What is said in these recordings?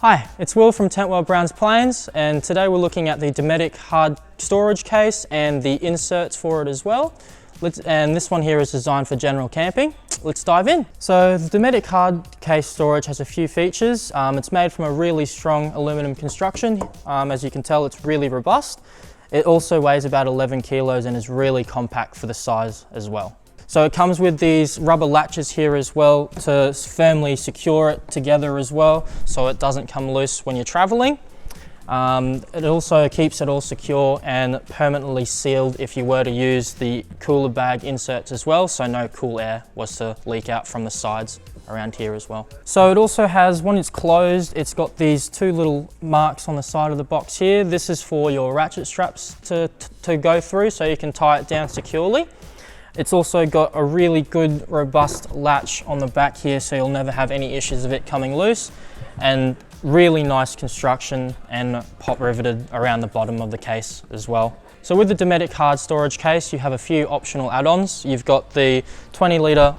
Hi, it's Will from Tentworld Browns Plains, and today we're looking at the Dometic Hard Storage case and the inserts for it as well. And this one here is designed for general camping. Let's dive in. So the Dometic Hard Case Storage has a few features. It's made from a really strong aluminum construction. As you can tell, it's really robust. It also weighs about 11 kilos and is really compact for the size as well. So it comes with these rubber latches here as well to firmly secure it together as well, so it doesn't come loose when you're traveling. It also keeps it all secure and permanently sealed if you were to use the cooler bag inserts as well, so no cool air was to leak out from the sides around here as well. So it also has, when it's closed, it's got these two little marks on the side of the box here. This is for your ratchet straps to go through so you can tie it down securely. It's also got a really good robust latch on the back here, so you'll never have any issues of it coming loose, and really nice construction and pop riveted around the bottom of the case as well. So with the Dometic Hard Storage case, you have a few optional add-ons. You've got the 20-litre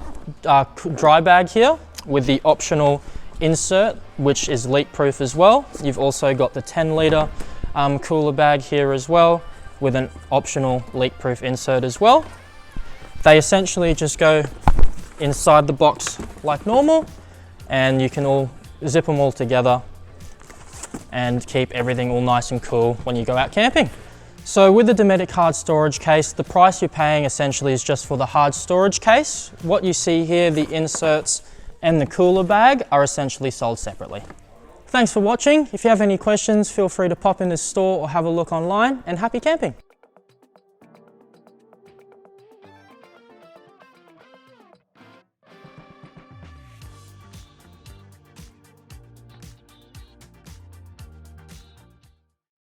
dry bag here with the optional insert, which is leak-proof as well. You've also got the 10-litre cooler bag here as well with an optional leak-proof insert as well. They essentially just go inside the box like normal, and you can all zip them all together and keep everything all nice and cool when you go out camping. So with the Dometic Hard Storage case, the price you're paying essentially is just for the hard storage case. What you see here, the inserts and the cooler bag, are essentially sold separately. Thanks for watching. If you have any questions, feel free to pop in the store or have a look online, and happy camping.